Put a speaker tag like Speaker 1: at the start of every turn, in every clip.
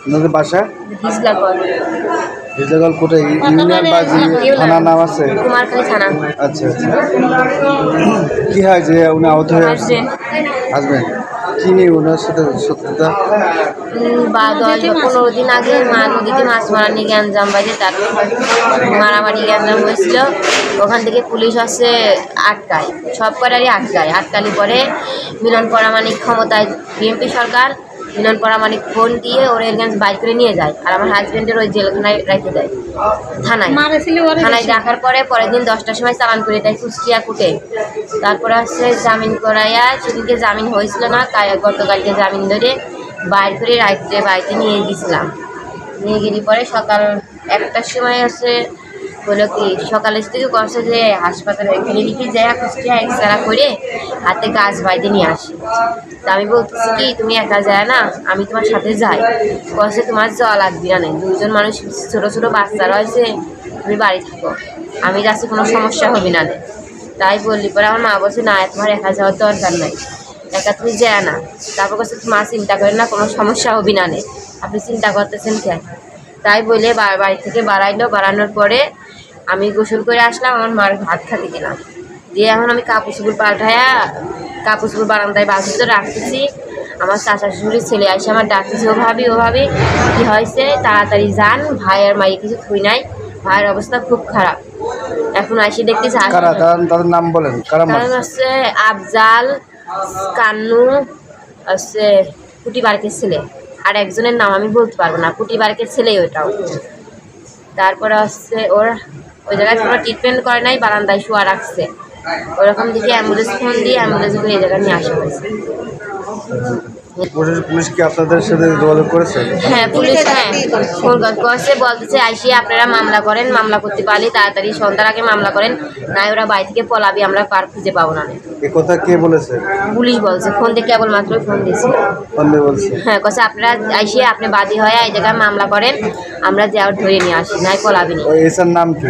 Speaker 1: আপনাদের বাসা
Speaker 2: হিজলাকল।
Speaker 1: হিজলাকল কোথায়? ইউনিয়ন বা থানার নাম আছে?
Speaker 2: কুমারখালী থানা।
Speaker 1: আচ্ছা আচ্ছা। কি হয় যে উনি আহত হয়ে আসবেন? কি নিয়ে ওনার সাথে শত্রুতা?
Speaker 2: বা 10 বা 15 দিন আগে নদীতে মাছ মারা নিয়ে গ্যাঞ্জাম বাজে, তার মারামারি গ্যাঞ্জাম হয়েছিল। ওখান থেকে পুলিশ আসে আটকায়, সব কটারই আটকালি পরে মিলন পরামানিক ক্ষমতায় বিএনপি সরকার, মিলন পরামানিক ফোন দিয়ে ওর এরগেন্স বাইক করে নিয়ে যায়। আর আমার হাজব্যান্ডের ওই জেলখানায় রেখে দেয়, থানায় রাখার পরে পরের দিন 10টার সময় চালান করে দেয় কুষ্টিয়া কোর্টে। তারপরে হচ্ছে জামিন করাইয়া, সেদিনকে জামিন হয়েছিল না, গতকালকে জামিন ধরে বাইর করে রাত্রে বাড়িতে নিয়ে গেছিলাম। নিয়ে গেলে পরে সকাল 1টার সময় আছে বললো কি সকালের থেকে করছে যে হাসপাতালে ক্লিনিকে যায় কুষ্টিয়া এক্সরা করে হাতে গাছ বাইতে নিয়ে আসি। তা আমি বলতেছি কি তুমি একা যায় না, আমি তোমার সাথে যাই। কষে তোমার যাওয়া লাগবে না, 2জন মানুষ ছোটো ছোটো বাচ্চা রয়েছে, তুমি বাড়ি থাকো, আমি যাচ্ছি, কোনো সমস্যা হবে না। তাই বললি পরে আমার মা বলছে না তোমার একা যাওয়ার দরকার নাই, একা তুমি যায় না। তারপর কাছে মা চিন্তা করেন না, কোনো সমস্যা হবে না, আপনি চিন্তা করতেছেন কেন? তাই বলে বাড়ি থেকে বাড়ানোর পরে আমি গোসল করে আসলাম, আমার মার ভাত খাতে গেলাম। দিয়ে এখন আমি কাপড় পাল্টায়া কাপড় বারান্দায় বালতিতে রাখতেছি। আমার চাচা শ্বশুরের ছেলে আসে আমার ডাকতেছে, ওভাবে কী হয়েছে তাড়াতাড়ি যান, ভাইয়ের মাইয়ে কিছু থুই নাই, ভাইয়ের অবস্থা খুব খারাপ। এখন আসি দেখতেছি
Speaker 1: তাদের নাম বলেন।
Speaker 2: কারণ হচ্ছে আফজাল, কান্নু, হচ্ছে কুটি বারকের ছেলে, আর একজনের নাম আমি বলতে পারবো না, কুটি বারকের ছেলেই ওটাও। তারপরে হচ্ছে ওই জায়গায় কোনো ট্রিটমেন্ট করে নাই, বারান্দায় শোয়া রাখছে। ওরকম দিকে অ্যাম্বুলেন্স ফোন দিয়ে অ্যাম্বুলেন্স করে এই জায়গায় নিয়ে আসা হয়েছে।
Speaker 1: পুলিশ কি আপনাদের সাথে যোগাযোগ করেছে?
Speaker 2: হ্যাঁ, পুলিশ ফোন করছে, বলতেছে আইসি আপনারা মামলা করেন, মামলা করতে পারলে তাড়াতাড়ি সন্ধ্যার আগে মামলা করেন, নাই ওরা বাড়ি থেকে পলাবি, আমরা পার খুঁজে পাবো না।
Speaker 1: এ কথা কে বলেছে? পুলিশ
Speaker 2: বলছে, ফোন দিয়ে কেবলমাত্র ফোন দিয়েছিল। হ্যাঁ, কছে আপনারা আইসি আপনি বাদী হয়ে এই জায়গায় মামলা করেন, আমরা যাওয়ার ধরে নিয়ে আসি, নাই পলাবি না।
Speaker 1: এসআর নাম কি?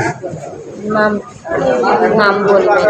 Speaker 2: নাম বলবে।